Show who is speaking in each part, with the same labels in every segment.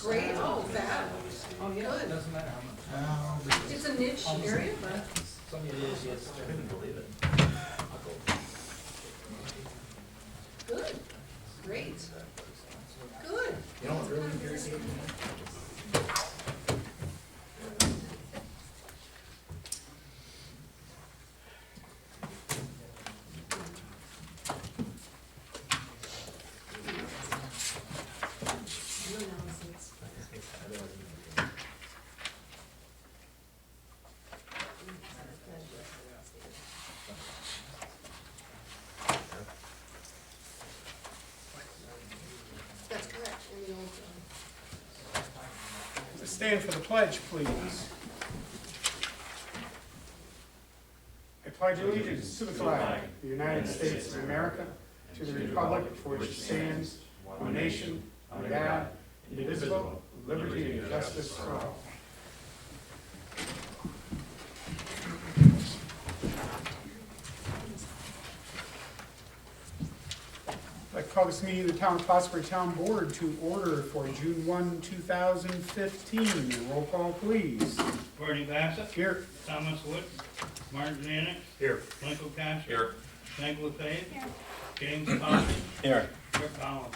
Speaker 1: Great, oh, fab.
Speaker 2: Oh, yeah,
Speaker 1: Good.
Speaker 2: it doesn't matter how much.
Speaker 1: It's a niche area, but
Speaker 2: It is, yes, I couldn't believe it.
Speaker 1: good, great, good.
Speaker 2: You know what really irritates me?
Speaker 1: That's correct, in the old,
Speaker 3: Stand for the pledge, please. I pledge allegiance to the flag of the United States of America, to the republic for which it stands, one nation, under God, indivisible, with liberty and justice for all. I'd like to call this meeting of the Town of Plattsburgh Town Board to order for June 1, 2015. Roll call, please.
Speaker 4: Bernie Bassett.
Speaker 3: Here.
Speaker 4: Thomas Wood. Martin Zanuck.
Speaker 2: Here.
Speaker 4: Michael Castro.
Speaker 2: Here.
Speaker 4: Frank LaFave. James Coffey.
Speaker 2: Here.
Speaker 4: Rick Collins.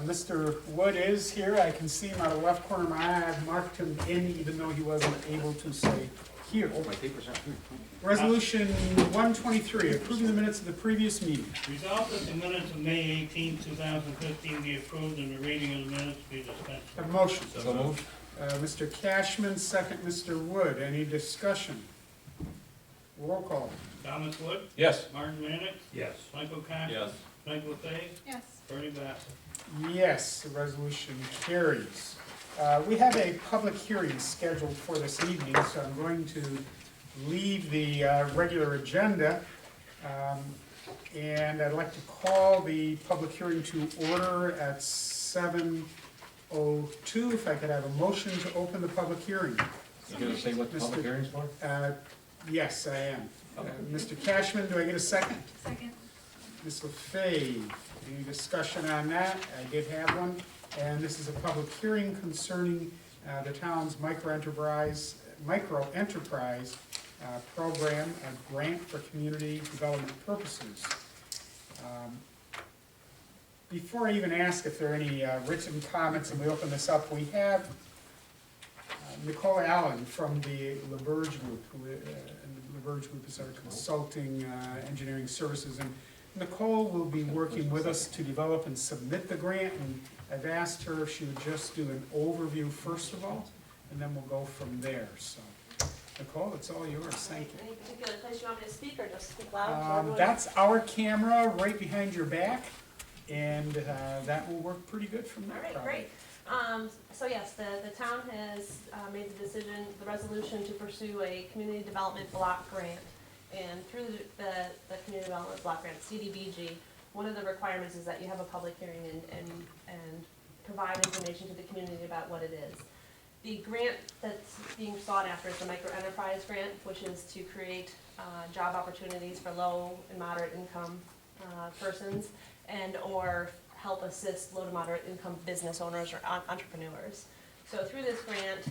Speaker 3: Mr. Wood is here. I can see him out of the left corner of my eye. I've marked him in even though he wasn't able to say here.
Speaker 2: My paper's not here.
Speaker 3: Resolution 123, approving the minutes of the previous meeting.
Speaker 4: Resolved that the minutes of May 18, 2015 be approved and the reading of the minutes be dispensed.
Speaker 3: Have a motion.
Speaker 2: So moved.
Speaker 3: Mr. Cashman, second Mr. Wood. Any discussion? Roll call.
Speaker 4: Thomas Wood.
Speaker 2: Yes.
Speaker 4: Martin Zanuck.
Speaker 2: Yes.
Speaker 4: Michael Castro.
Speaker 2: Yes.
Speaker 4: Frank LaFave.
Speaker 1: yes.
Speaker 4: Bernie Bassett.
Speaker 3: Yes, the resolution carries. We have a public hearing scheduled for this evening, so I'm going to leave the regular agenda. And I'd like to call the public hearing to order at 7:02. If I could have a motion to open the public hearing.
Speaker 2: You gonna say what the public
Speaker 3: Mr.
Speaker 2: hearing's for?
Speaker 3: Yes, I am. Mr. Cashman, do I get a second?
Speaker 1: Second.
Speaker 3: Ms. LaFave, any discussion on that? I did have one. And this is a public hearing concerning the town's micro-enterprise program, a grant for community development purposes. Before I even ask if there are any written comments and we open this up, we have Nicole Allen from the LaBerge Group, and the LaBerge Group is our consulting engineering services. And Nicole will be working with us to develop and submit the grant, and I've asked her if she would just do an overview first of all, and then we'll go from there. So, Nicole, it's all yours. Thank you.
Speaker 5: Any particular place you want me to speak, or just speak loud? so everyone-
Speaker 3: That's our camera right behind your back, and that will work pretty good from there.
Speaker 5: All right,
Speaker 3: probably.
Speaker 5: great. So yes, the town has made the decision, the resolution to pursue a community development block grant. And through the community development block grant, CDBG, one of the requirements is that you have a public hearing and provide information to the community about what it is. The grant that's being sought after is the micro-enterprise grant, which is to create job opportunities for low and moderate income persons and or help assist low to moderate income business owners or entrepreneurs. So through this grant,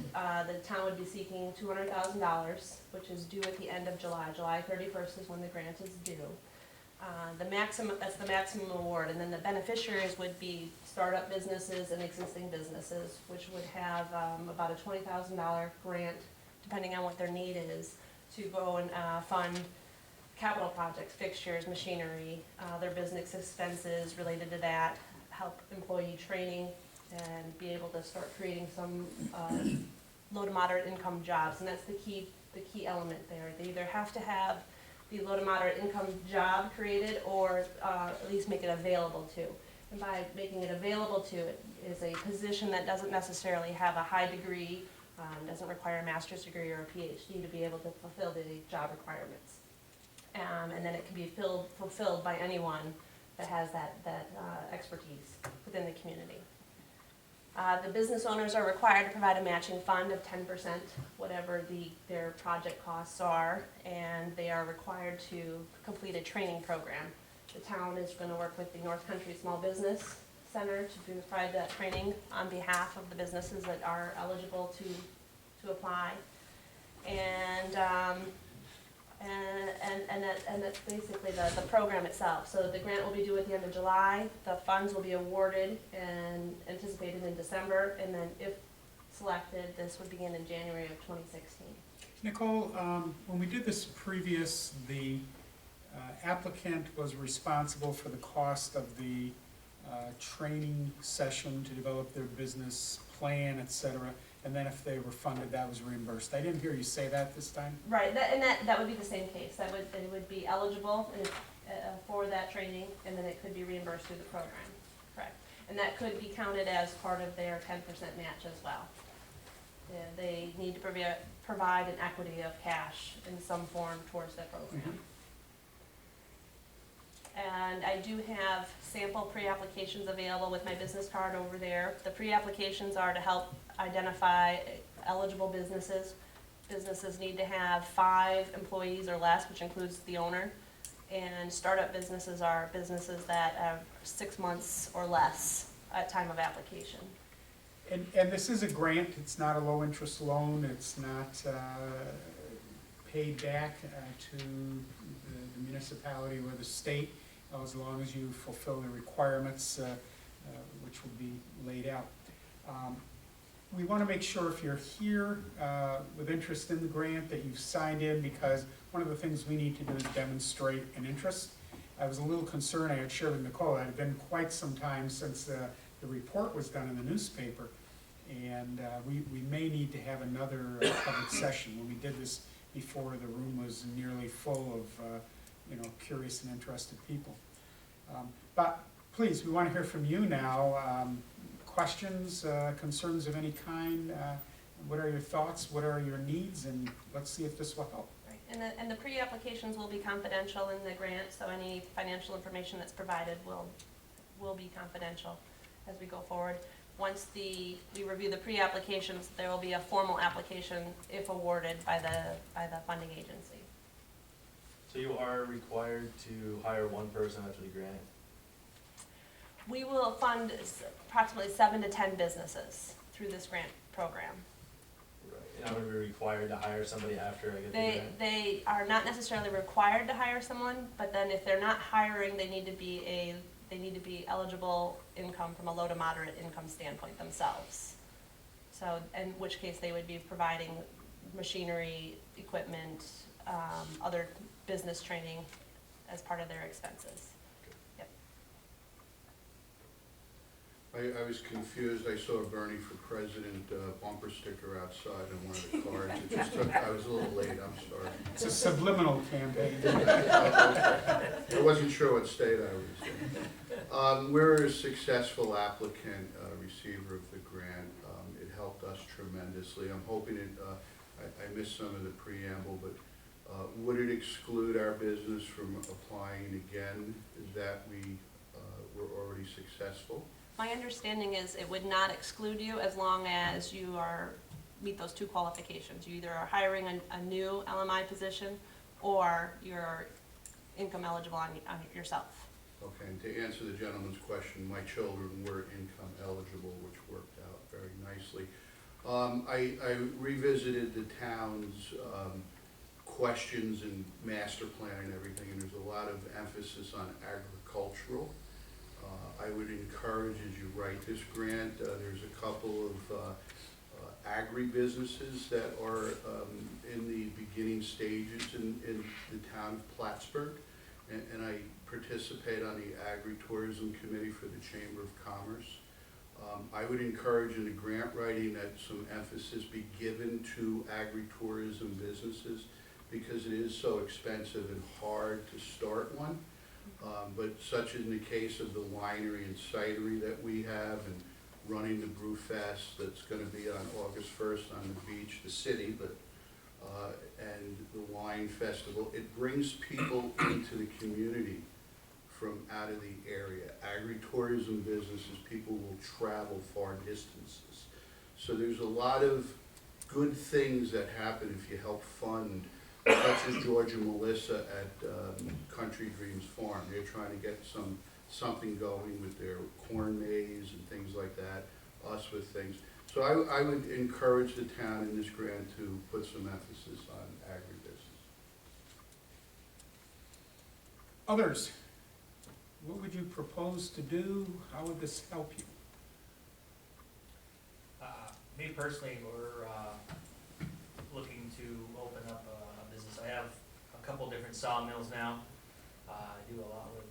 Speaker 5: the town would be seeking $200,000, which is due at the end of July. July 31st is when the grant is due. That's the maximum award, and then the beneficiaries would be startup businesses and existing businesses, which would have about a $20,000 grant, depending on what their need is, to go and fund capital projects, fixtures, machinery, their business expenses related to that, help employee training, and be able to start creating some low to moderate income jobs. And that's the key element there. They either have to have the low to moderate income job created, or at least make it available to. And by making it available to, it is a position that doesn't necessarily have a high degree, doesn't require a master's degree or a PhD to be able to fulfill the job requirements. And then it can be fulfilled by anyone that has that expertise within the community. The business owners are required to provide a matching fund of 10%, whatever their project costs are, and they are required to complete a training program. The town is going to work with the North Country Small Business center to provide that training on behalf of the businesses that are eligible to apply. And that's basically the program itself. So the grant will be due at the end of July, the funds will be awarded and anticipated in December, and then if selected, this would begin in January of 2016.
Speaker 3: Nicole, when we did this previous, the applicant was responsible for the cost of the training session to develop their business plan, et cetera, and then if they were funded, that was reimbursed. I didn't hear you say that this time?
Speaker 5: Right, that would be the same case. It would be eligible for that training, and then it could be reimbursed through the program. Correct. And that could be counted as part of their 10% match as well. They need to provide an equity of cash in some form towards that program. And I do have sample pre-applications available with my business card over there. The pre-applications are to help identify eligible businesses. Businesses need to have 5 employees or less, which includes the owner. And startup businesses are businesses that have 6 months or less at time of application.
Speaker 3: And this is a grant, it's not a low-interest loan, it's not paid back to the municipality or the state, as long as you fulfill the requirements which will be laid out. We want to make sure if you're here with interest in the grant that you've signed in, because one of the things we need to do is demonstrate an interest. I was a little concerned, I had shared with Nicole, it had been quite some time since the report was done in the newspaper. And we may need to have another public session. When we did this before, the room was nearly full of curious and interested people. But please, we want to hear from you now. Questions, concerns of any kind? What are your thoughts? What are your needs? And let's see if this will help.
Speaker 5: Right. And the pre-applications will be confidential in the grant, so any financial information that's provided will be confidential as we go forward. Once we review the pre-applications, there will be a formal application if awarded by the funding agency.
Speaker 2: So you are required to hire one person after the grant?
Speaker 5: We will fund approximately 7 to 10 businesses through this grant program.
Speaker 2: Right. And I'm gonna be required to hire somebody after I get the grant?
Speaker 5: They are not necessarily required to hire someone, but then if they're not hiring, they need to be eligible income from a low to moderate income standpoint themselves. So, in which case they would be providing machinery, equipment, other business training as part of their expenses. Yep.
Speaker 6: I was confused. I saw a Bernie for President bumper sticker outside on one of the cards. It just took, I was a little late, I'm sorry.
Speaker 3: It's a subliminal campaign.
Speaker 6: I wasn't sure what state I was in. We're a successful applicant, receiver of the grant. It helped us tremendously. I'm hoping it, I missed some of the preamble, but would it exclude our business from applying again that we were already successful?
Speaker 5: My understanding is it would not exclude you as long as you meet those 2 qualifications. You either are hiring a new LMI position or you're income eligible on yourself.
Speaker 6: Okay, and to answer the gentleman's question, my children were income eligible, which worked out very nicely. I revisited the town's questions and master plan and everything, and there's a lot of emphasis on agricultural. I would encourage, as you write this grant, there's a couple of agri-businesses that are in the beginning stages in the town of Plattsburgh, and I participate on the Agri-Tourism Committee for the Chamber of Commerce. I would encourage in the grant writing that some emphasis be given to agri-tourism businesses, because it is so expensive and hard to start one. But such in the case of the winery and cidery that we have, and running the Brew Fest that's going to be on August 1st on the beach, the city, but and the wine festival, it brings people into the community from out of the area. Agri-tourism businesses, people will travel far distances. So there's a lot of good things that happen if you help fund, such as George and Melissa at Country Dreams Farm. They're trying to get something going with their corn maze and things like that, us with things. So I would encourage the town in this grant to put some emphasis on agribusiness.
Speaker 3: Others, what would you propose to do? How would this help you?
Speaker 7: Me personally, we're looking to open up a business. I have a couple different sawmills now. I do a lot with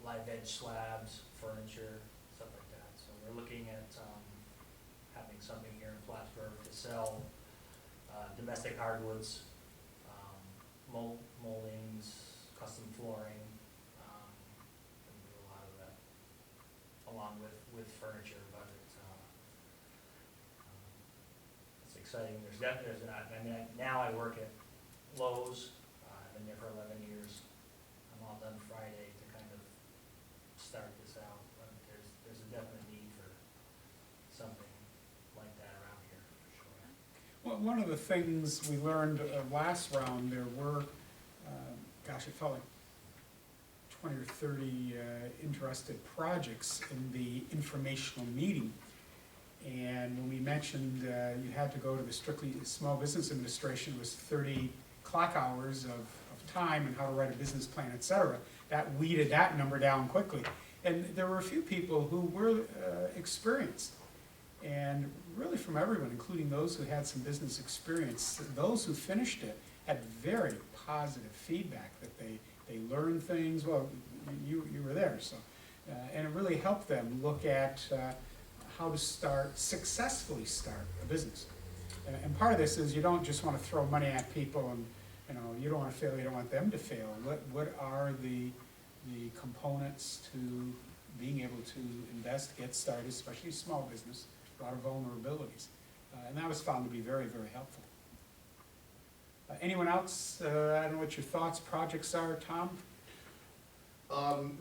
Speaker 7: live edge slabs, furniture, stuff like that. So we're looking at having something here in Plattsburgh to sell domestic hardwoods, moldings, custom flooring. And do a lot of that along with furniture, but it's exciting. Now I work at Lowe's. I've been there for 11 years. I'm all done Friday to kind of start this out, but there's a definite need for something like that around here, for sure.
Speaker 3: Well, one of the things we learned last round, there were, it felt like 20 or 30 interested projects in the informational meeting. And when we mentioned you had to go to the strictly Small Business Administration, it was 30 clock hours of time and how to write a business plan, et cetera, that weeded that number down quickly. And there were a few people who were experienced, and really from everyone, including those who had some business experience. Those who finished it had very positive feedback that they learned things. Well, you were there, so. And it really helped them look at how to successfully start a business. And part of this is you don't just want to throw money at people and, you don't want to fail, you don't want them to fail. What are the components to being able to invest, get started, especially small business, a lot of vulnerabilities. And that was found to be very, very helpful. Anyone else? I don't know what your thoughts, projects are, Tom?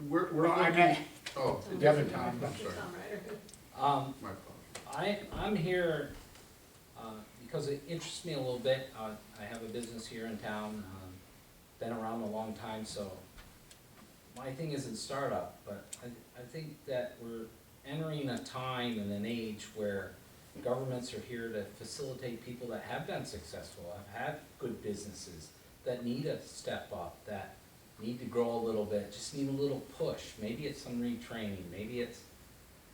Speaker 6: We're
Speaker 3: Well, I
Speaker 6: looking,
Speaker 3: meant
Speaker 6: oh,
Speaker 3: the other Tom.
Speaker 6: I'm sorry,
Speaker 1: Tom,
Speaker 6: my apologies.
Speaker 8: I'm here because it interests me a little bit. I have a business here in town, been around a long time, so my thing isn't startup, but I think that we're entering a time and an age where governments are here to facilitate people that have been successful, have had good businesses, that need a step up, that need to grow a little bit, just need a little push. Maybe it's some retraining, maybe it's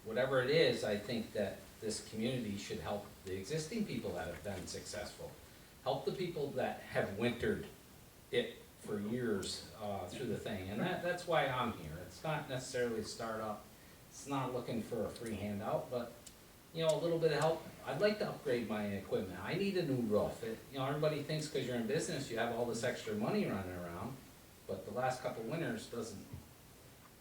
Speaker 8: whatever it is. I think that this community should help the existing people that have been successful, help the people that have wintered it for years through the thing, and that's why I'm here. It's not necessarily a startup, it's not looking for a free handout, but a little bit of help. I'd like to upgrade my equipment. I need a new roof. Everybody thinks because you're in business you have all this extra money running around, but the last couple winters doesn't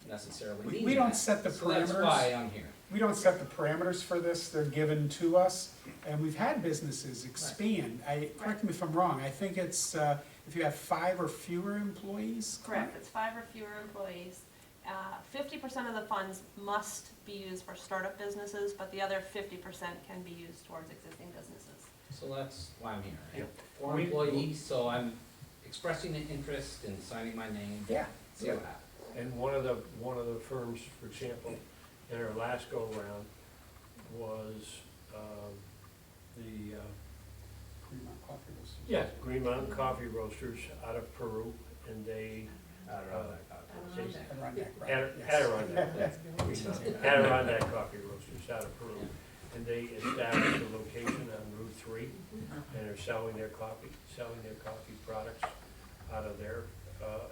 Speaker 8: necessarily mean
Speaker 3: We don't
Speaker 8: that.
Speaker 3: set the
Speaker 8: So that's
Speaker 3: parameters.
Speaker 8: why I'm here.
Speaker 3: We don't set the parameters for this, they're given to us, and we've had businesses expand. Correct me if I'm wrong, I think it's, if you have 5 or fewer employees?
Speaker 5: Correct, it's 5 or fewer employees. 50% of the funds must be used for startup businesses, but the other 50% can be used towards existing businesses.
Speaker 8: So that's why I'm here. I have
Speaker 4: Yeah.
Speaker 8: 4 employees, so I'm expressing an interest in signing my name.
Speaker 3: Yeah.
Speaker 8: See what happens.
Speaker 9: And one of the firms, for example, in our last go-around was, the,
Speaker 3: Fremont Coffee Roasters.
Speaker 9: yeah, Green Mountain Coffee Roasters out of Peru, and they,
Speaker 3: Adirondack, right, yes.
Speaker 9: Adirondack, Adirondack Coffee Roasters out of Peru. And they established a location on Route 3, and are selling their coffee products out of there.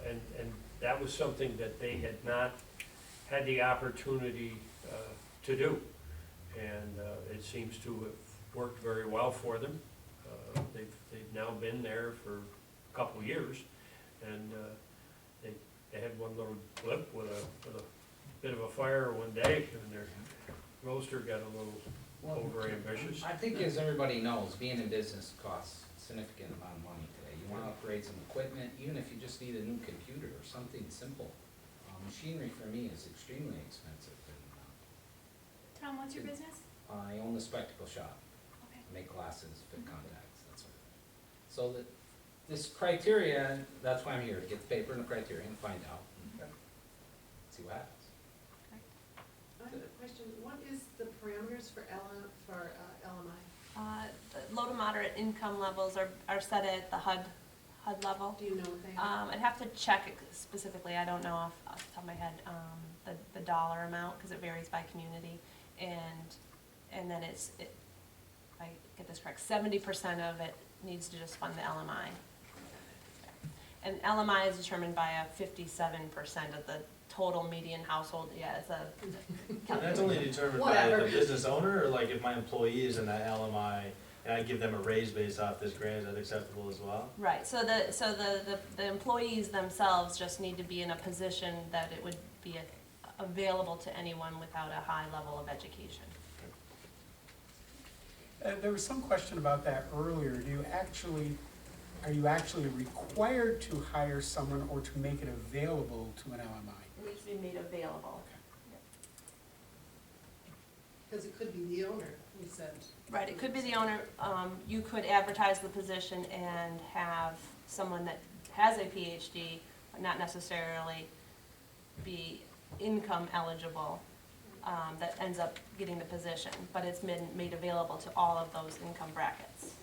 Speaker 9: And that was something that they had not had the opportunity to do. And it seems to have worked very well for them. They've now been there for a couple years, and they had one little blip with a bit of a fire one day, and their roaster got a little over ambitious.
Speaker 8: I think as everybody knows, being in business costs a significant amount of money today. You wanna upgrade some equipment, even if you just need a new computer or something simple. Machinery for me is extremely expensive. And,
Speaker 10: Tom, what's your business?
Speaker 8: I own the spectacle shop.
Speaker 10: Okay.
Speaker 8: I make glasses, fit contacts, that sort of thing. So that, this criteria, that's why I'm here, to get the paper and the criteria and find out. And see what happens.
Speaker 1: standards for LMI?
Speaker 5: The low to moderate income levels are set at the HUD level.
Speaker 1: Do you know what they are?
Speaker 5: I'd have to check it specifically, I don't know off the top of my head, the dollar amount, because it varies by community. And then if I get this correct, 70% of it needs to just fund the LMI. And LMI is determined by a 57% of the total median household, yeah, it's a.
Speaker 2: And that's only determined by
Speaker 1: Whatever.
Speaker 2: the business owner, or like if my employee is in that LMI and I give them a raise based off this grant, is that acceptable as well?
Speaker 5: Right, so the employees themselves just need to be in a position that it would be available to anyone without a high level of education.
Speaker 3: There was some question about that earlier. Are you actually required to hire someone or to make it available to an LMI?
Speaker 5: It needs to be made available.
Speaker 1: Because it could be the owner, we said.
Speaker 5: Right, it could be the owner, you could advertise the position and have someone that has a PhD, but not necessarily be income eligible, that ends up getting the position, but it's been made available to all of those income brackets.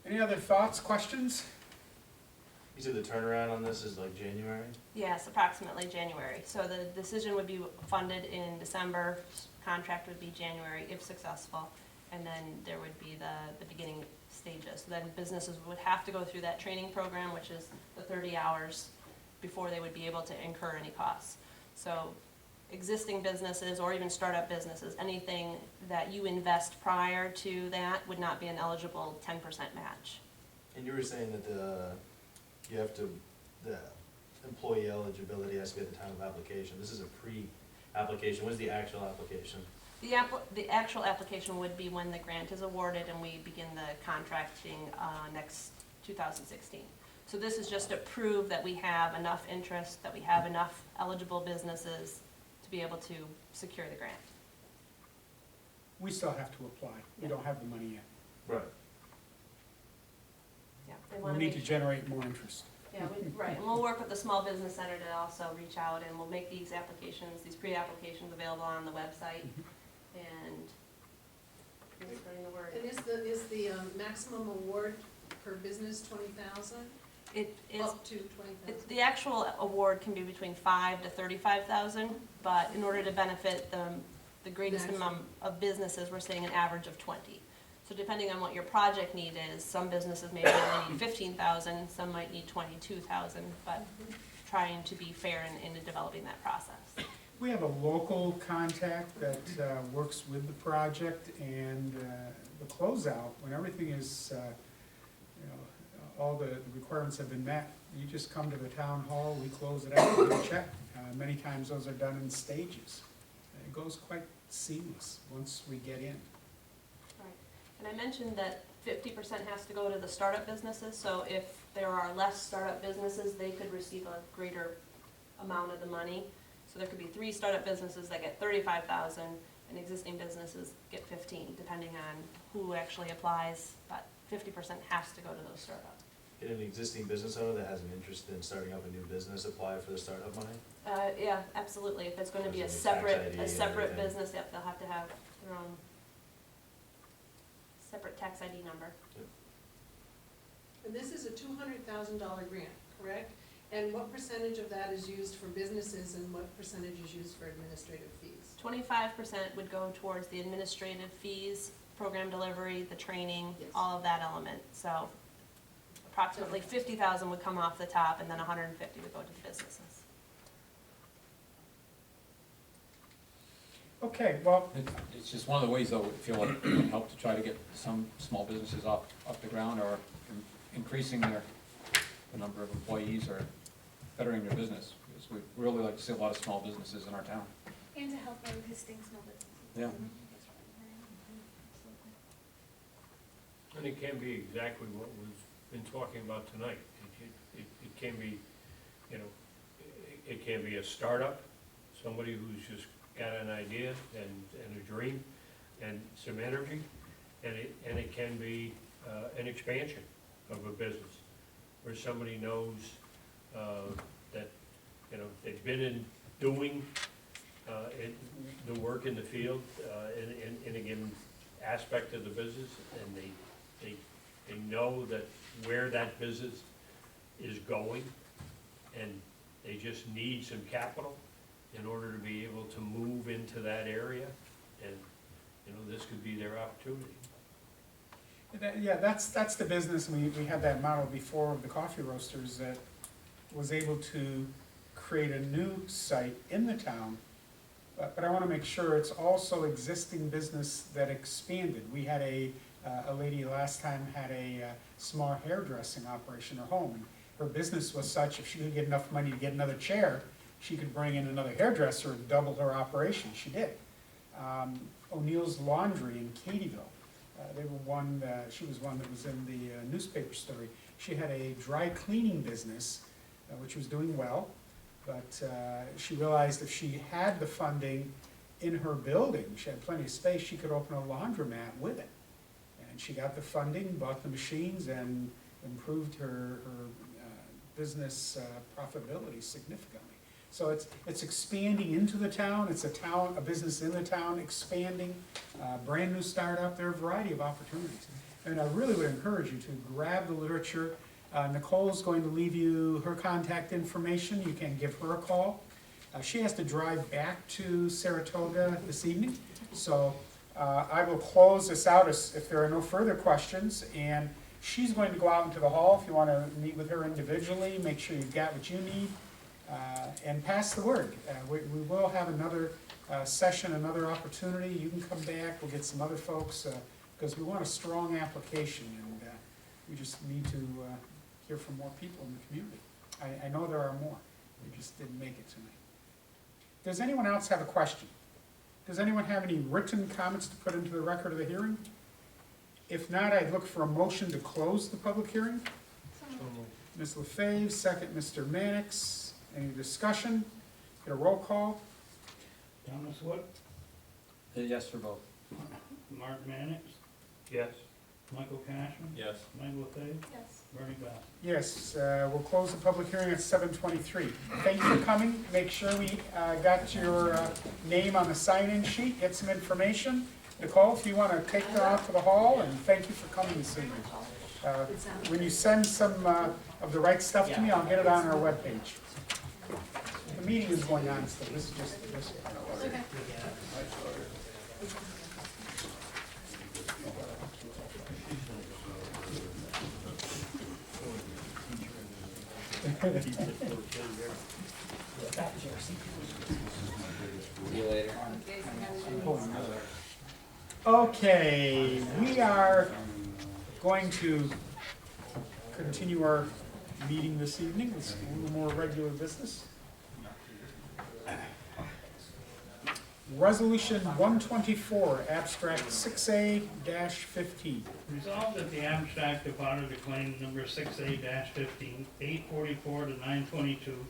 Speaker 3: Any other thoughts, questions?
Speaker 2: You said the turnaround on this is like January?
Speaker 5: Yes, approximately January. So the decision would be funded in December, contract would be January if successful, and then there would be the beginning stages. Then businesses would have to go through that training program, which is the 30 hours before they would be able to incur any costs. So existing businesses or even startup businesses, anything that you invest prior to that would not be an eligible 10% match.
Speaker 2: And you were saying that the employee eligibility has to be at the time of application. This is a pre-application. When's the actual application?
Speaker 5: The actual application would be when the grant is awarded and we begin the contracting next 2016. So this is just to prove that we have enough interest, that we have enough eligible businesses to be able to secure the grant.
Speaker 3: We still have to apply. We
Speaker 5: Yeah.
Speaker 3: don't have the money yet.
Speaker 2: Right.
Speaker 5: Yeah, they
Speaker 3: We
Speaker 5: want to
Speaker 3: need
Speaker 5: make
Speaker 3: to
Speaker 5: sure.
Speaker 3: generate more interest.
Speaker 5: Yeah, right, and we'll work with the Small Business Center to also reach out, and we'll make these applications, these pre-applications available on the website, and I'm just spreading the word.
Speaker 1: And is the maximum award per business 20,000?
Speaker 5: It is,
Speaker 1: Up to 20,000?
Speaker 5: the actual award can be between 5,000 to 35,000, but in order to benefit the greatest
Speaker 1: Maximum.
Speaker 5: amount of businesses, we're saying an average of 20. So depending on what your project need is, some businesses maybe only need 15,000, some might need 22,000, but trying to be fair in developing that process.
Speaker 3: We have a local contact that works with the project, and the closeout, when everything is, all the requirements have been met, you just come to the town hall, we close it out, we check. Many times those are done in stages. It goes quite seamless once we get in.
Speaker 5: Right. And I mentioned that 50% has to go to the startup businesses, so if there are less startup businesses, they could receive a greater amount of the money. So there could be 3 startup businesses that get 35,000, and existing businesses get 15, depending on who actually applies, but 50% has to go to those startups.
Speaker 2: Can an existing business owner that has an interest in starting up a new business apply for the startup money?
Speaker 5: Yeah, absolutely, if it's gonna be a
Speaker 2: There's a tax
Speaker 5: separate,
Speaker 2: ID
Speaker 5: a
Speaker 2: and
Speaker 5: separate
Speaker 2: everything.
Speaker 5: business, yep, they'll have to have their own separate tax ID number.
Speaker 1: And this is a $200,000 grant, correct? And what percentage of that is used for businesses and what percentage is used for administrative fees?
Speaker 5: 25% would go towards the administrative fees, program delivery, the training,
Speaker 1: Yes.
Speaker 5: all of that element. So approximately 50,000 would come off the top, and then 150 would go to the businesses.
Speaker 3: Okay, well,
Speaker 10: It's just one of the ways, though, we feel like it can help to try to get some small businesses off the ground, or increasing the number of employees, or bettering their business. Because we really like to see a lot of small businesses in our town.
Speaker 11: And to help our existing small businesses.
Speaker 10: Yeah.
Speaker 9: And it can be exactly what we've been talking about tonight. It can be, it can be a startup, somebody who's just got an idea and a dream and some energy, and it can be an expansion of a business, where somebody knows that, they've been in doing the work in the field, in a given aspect of the business, and they know that where that business is going, and they just need some capital in order to be able to move into that area, and, you know, this could be their opportunity.
Speaker 3: Yeah, that's the business, and we had that model before of the coffee roasters that was able to create a new site in the town. But I wanna make sure it's also existing business that expanded. We had a lady last time had a small hairdressing operation at her home. And her business was such, if she could get enough money to get another chair, she could bring in another hairdresser and double her operation. She did. O'Neill's Laundry in Katyville. They were one, she was one that was in the newspaper story. She had a dry cleaning business, which was doing well, but she realized if she had the funding in her building, she had plenty of space, she could open a laundromat with it. And she got the funding, bought the machines, and improved her business profitability significantly. So it's expanding into the town, it's a business in the town, expanding, brand new startup, there are a variety of opportunities. And I really would encourage you to grab the literature. Nicole's going to leave you her contact information, you can give her a call. She has to drive back to Saratoga this evening, so I will close this out if there are no further questions, and she's going to go out into the hall if you want to meet with her individually, make sure you've got what you need. And pass the word. We will have another session, another opportunity. You can come back, we'll get some other folks, because we want a strong application, and we just need to hear from more people in the community. I know there are more, we just didn't make it tonight. Does anyone else have a question? Does anyone have any written comments to put into the record of the hearing? If not, I'd look for a motion to close the public hearing. Ms. LaFave, second Mr. Mannix. Any discussion? Get a roll call?
Speaker 4: Thomas Wood,
Speaker 10: Yes for both.
Speaker 4: Mark Mannix,
Speaker 9: Yes?
Speaker 4: Michael Cashman,
Speaker 10: Yes.
Speaker 4: Michael LaFave,
Speaker 11: Yes.
Speaker 4: Bernie Bass.
Speaker 3: Yes, we'll close the public hearing at 7:23. Thank you for coming. Make sure we got your name on the sign-in sheet, get some information. Nicole, if you want to take that off to the hall, and thank you for coming this evening. When you send some of the right stuff to me, I'll get it on our webpage. The meeting is going on still, this is just this.
Speaker 11: Okay.
Speaker 8: See you later.
Speaker 3: Okay, we are going to continue our meeting this evening with a little more regular business. Resolution 124, abstract 6A-15.
Speaker 4: Resolved that the abstract of auditor claim number 6A-15, 844 to 922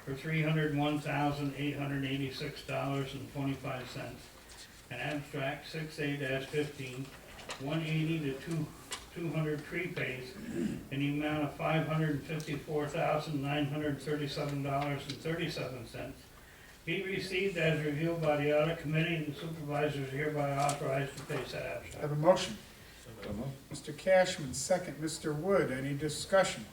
Speaker 4: for $301,886.25. And abstract 6A-15, 180 to 200 prepays in the amount of $554,937.37. Be received as reviewed by the audit committee, and the supervisors hereby authorized to pay said abstract.
Speaker 3: Have a motion. Mr. Cashman, second. Mr. Wood, any discussion?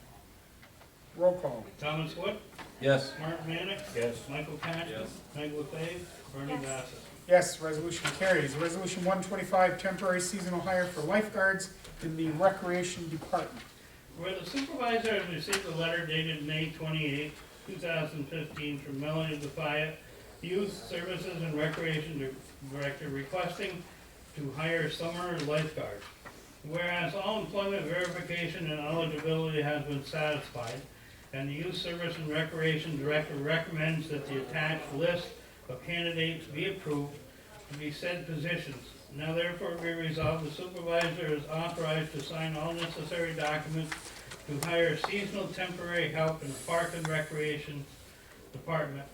Speaker 3: Roll call.
Speaker 4: Thomas Wood,
Speaker 10: Yes.
Speaker 4: Mark Mannix,
Speaker 9: Yes.
Speaker 4: Michael Cashman,
Speaker 10: Yes.
Speaker 4: Michael LaFave, Bernie
Speaker 11: Yes.
Speaker 4: Bassett.
Speaker 3: Yes, resolution carries. Resolution 125, temporary seasonal hire for lifeguards in the recreation department.
Speaker 4: Where the supervisor has received a letter dated May 28, 2015 from Melanie DeFayette, Youth Services and Recreation Director, requesting to hire summer lifeguards. Whereas all employment verification and eligibility has been satisfied, and the Youth Service and Recreation Director recommends that the attached list of candidates be approved to be said positions. Now therefore be resolved, the supervisor is authorized to sign all necessary documents to hire seasonal temporary help in the Park and Recreation Department,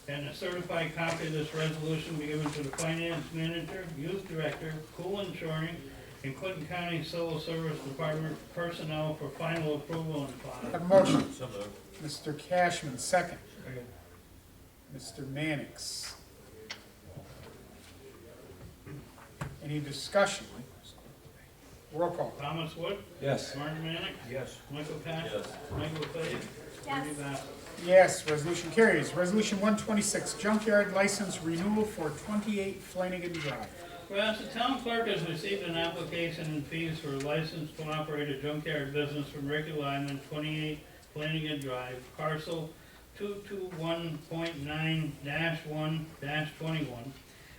Speaker 4: and a certified copy of this resolution be given to the Finance Manager, Youth Director, Pool Insuring, and Clinton County Civil Service Department personnel for final approval and file.
Speaker 3: Have a motion. Mr. Cashman, second. Mr. Mannix. Any discussion? Roll call.
Speaker 4: Thomas Wood,
Speaker 10: Yes.
Speaker 4: Martin Mannix,
Speaker 9: Yes.
Speaker 4: Michael Patton, Michael LaFave,
Speaker 11: Yes.
Speaker 4: Ernie Bass.
Speaker 3: Yes, resolution carries. Resolution 126, junkyard license renewal for 28 Flanagan Drive.
Speaker 4: Whereas the town clerk has received an application and fees for a license to operate a junkyard business from Ricky Lyman, 28 Flanagan Drive, parcel 221.9-1-21.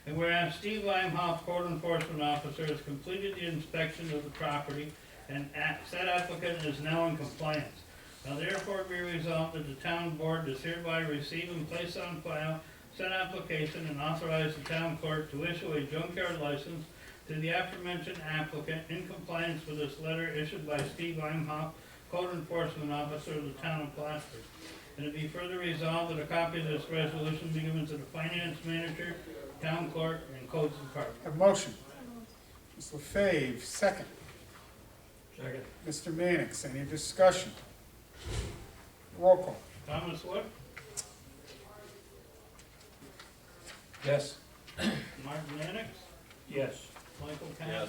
Speaker 4: And whereas Steve Limehoff, code enforcement officer, has completed the inspection of the property and said applicant is now in compliance. Now therefore be resolved that the town board does hereby receive and place on file said application and authorize the town clerk to issue a junkyard license to the aforementioned applicant in compliance with this letter issued by Steve Limehoff, code enforcement officer of the town of Plattsburgh. And it be further resolved that a copy of this resolution be given to the finance manager, town clerk, and codes department.
Speaker 3: Have a motion. Ms. LaFave, second.
Speaker 9: Second.
Speaker 3: Mr. Mannix, any discussion? Roll call.
Speaker 4: Thomas Wood,
Speaker 10: Yes.
Speaker 4: Martin Mannix,
Speaker 9: Yes.
Speaker 4: Michael Patton,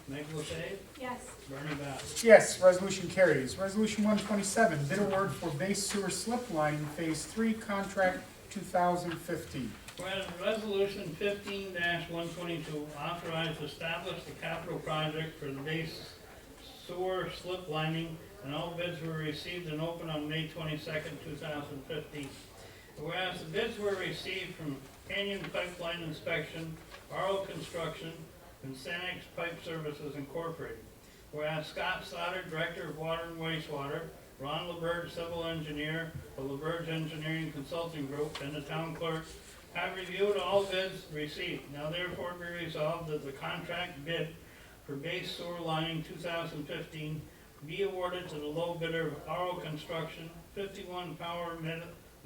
Speaker 4: Michael LaFave,
Speaker 11: Yes.
Speaker 4: Bernie Bass.
Speaker 3: Yes, resolution carries. Resolution 127, bid award for base sewer slip lining Phase 3, contract 2015.
Speaker 4: Whereas resolution 15-122 authorized to establish the capital project for the base sewer slip lining, and all bids were received and opened on May 22nd, 2015. Whereas the bids were received from Canyon Pipeline Inspection, RO Construction, and Sanex Pipe Services Incorporated. Whereas Scott Stoddard, Director of Water and Wastewater, Ron LaBerge, Civil Engineer of LaBerge Engineering Consulting Group, and the Town Clerk have reviewed all bids received. Now therefore be resolved that the contract bid for base sewer lining 2015 be awarded to the low bidder of RO Construction, 51 Power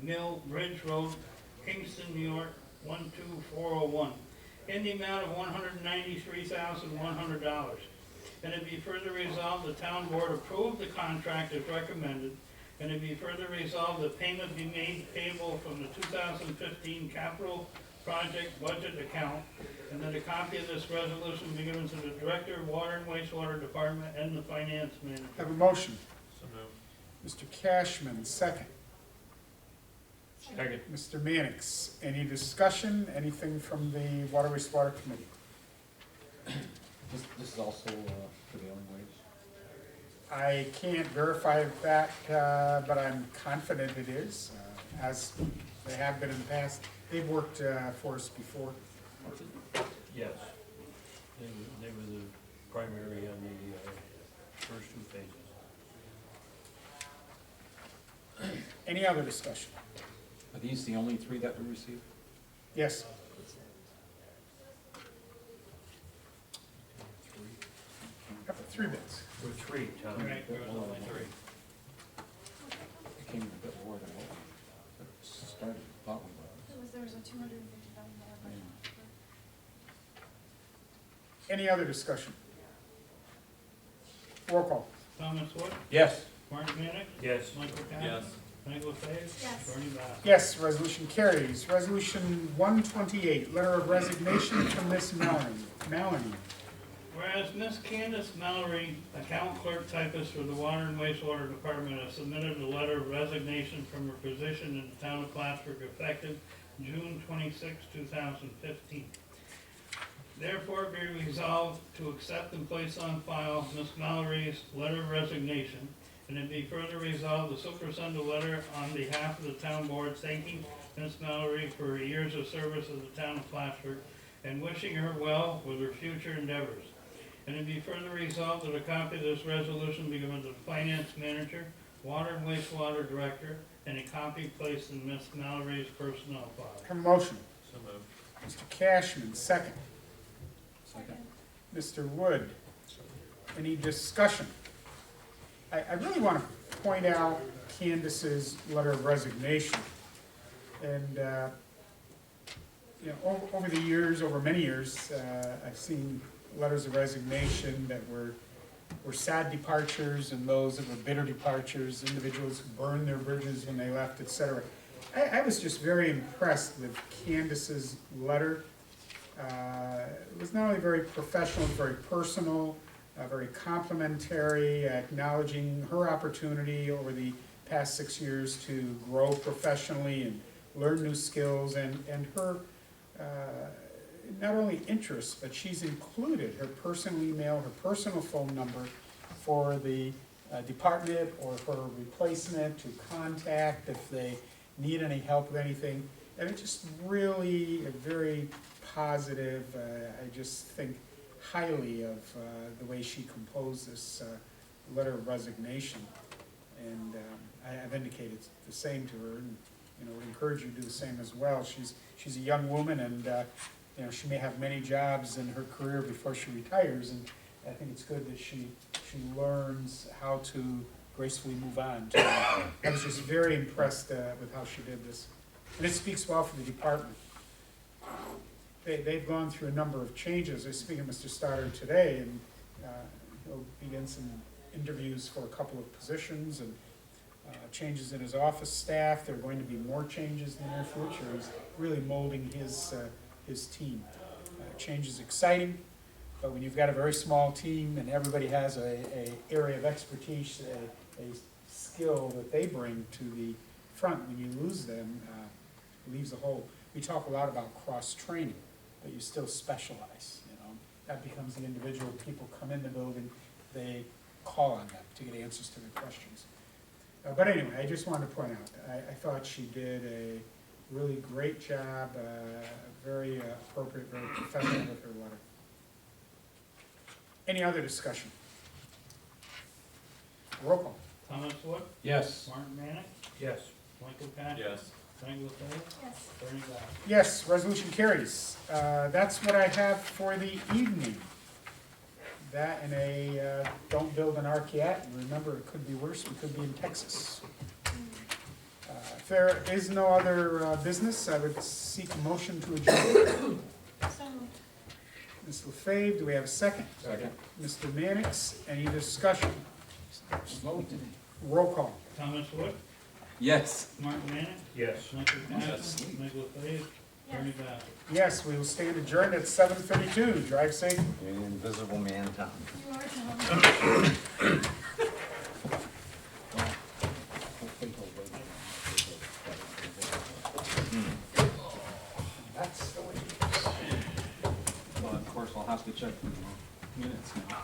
Speaker 4: Mill Bridge Road, Kingston, New York, 12401, in the amount of $193,100. And it be further resolved the town board approve the contract as recommended, and it be further resolved that payment be made payable from the 2015 capital project budget account, and that a copy of this resolution be given to the Director of Water and Wastewater Department and the Finance Manager.
Speaker 3: Have a motion.
Speaker 9: So moved.
Speaker 3: Mr. Cashman, second.
Speaker 9: Second.
Speaker 3: Mr. Mannix, any discussion, anything from the Water Wastewater Committee?
Speaker 10: This is also prevailing wage.
Speaker 3: I can't verify that, but I'm confident it is, as they have been in the past. They've worked for us before.
Speaker 9: Yes. They were the primary on the first two phases.
Speaker 3: Any other discussion?
Speaker 10: Are these the only three that we received?
Speaker 3: Yes. Up to 3 bids.
Speaker 9: Or three, Tom.
Speaker 4: Right, there was only three.
Speaker 10: It came in a bit lower than what we started, thought we were.
Speaker 11: There was a $250,000 budget.
Speaker 3: Any other discussion? Roll call.
Speaker 4: Thomas Wood,
Speaker 10: Yes.
Speaker 4: Martin Mannix,
Speaker 9: Yes.
Speaker 4: Michael Patton, Michael LaFave,
Speaker 11: Yes.
Speaker 4: Bernie Bass.
Speaker 3: Yes, resolution carries. Resolution 128, letter of resignation from Miss Maloney.
Speaker 4: Whereas Miss Candace Mallory, account clerk typist for the Water and Wastewater Department, has submitted a letter of resignation from her position in the town of Plattsburgh effective June 26, 2015. Therefore be resolved to accept and place on file Miss Mallory's letter of resignation, and it be further resolved to supersend a letter on behalf of the town board thanking Miss Mallory for her years of service to the town of Plattsburgh and wishing her well with her future endeavors. And it be further resolved that a copy of this resolution be given to the finance manager, water and wastewater director, and a copy placed in Miss Mallory's personnel file.
Speaker 3: Have a motion.
Speaker 9: So moved.
Speaker 3: Mr. Cashman, second.
Speaker 10: Second.
Speaker 3: Mr. Wood, any discussion? I really want to point out Candace's letter of resignation. And, you know, over the years, over many years, I've seen letters of resignation that were sad departures and those that were bitter departures, individuals who burned their bridges when they left, et cetera. I was just very impressed with Candace's letter It was not only very professional, very personal, very complimentary, acknowledging her opportunity over the past 6 years to grow professionally and learn new skills, and her not only interests, but she's included her personal email, her personal phone number for the department or for a replacement to contact if they need any help with anything. And it's just really a very positive, I just think highly of the way she composed this letter of resignation. And I've indicated the same to her, and would encourage you to do the same as well. She's a young woman, and she may have many jobs in her career before she retires, and I think it's good that she learns how to gracefully move on. I was just very impressed with how she did this. And it speaks well for the department. They've gone through a number of changes. I was speaking to Mr. Stoddard today, and he'll begin some interviews for a couple of positions and changes in his office staff. There are going to be more changes in the near future. He's really molding his team. Change is exciting, but when you've got a very small team and everybody has a area of expertise, a skill that they bring to the front, when you lose them, it leaves a hole. We talk a lot about cross-training, but you still specialize, That becomes the individual. People come in the building, they call on them to get answers to their questions. But anyway, I just wanted to point out, I thought she did a really great job, very appropriate, very professional with her letter. Any other discussion? Roll call.
Speaker 4: Thomas Wood,
Speaker 10: Yes.
Speaker 4: Martin Manick,
Speaker 9: Yes.
Speaker 4: Michael Patrick.
Speaker 9: Yes.
Speaker 4: Frank Lefebvre,
Speaker 11: Yes.
Speaker 4: Bernie Dorchenez.
Speaker 3: Yes, resolution carries. That's what I have for the evening. That and a don't build an ark yet, and remember, it could be worse, we could be in Texas. If there is no other business, I would seek a motion to adjourn.
Speaker 11: So moved.
Speaker 3: Ms. Lefebvre, do we have a second?
Speaker 10: Second.
Speaker 3: Mr. Mannix, any discussion?
Speaker 10: Slow today.
Speaker 3: Roll call.
Speaker 4: Thomas Wood,
Speaker 10: Yes.
Speaker 4: Martin Manick,
Speaker 9: Yes.
Speaker 4: Michael Patrick,
Speaker 10: Yes.
Speaker 4: Michael Lefebvre, Bernie Dorchenez.
Speaker 3: Yes, we will stand adjourned at 7:32. Drive safe.
Speaker 12: You're an invisible man, Tom.
Speaker 11: You are, Tom.
Speaker 3: That's the way.
Speaker 10: Well, of course, I'll have to check the minutes now.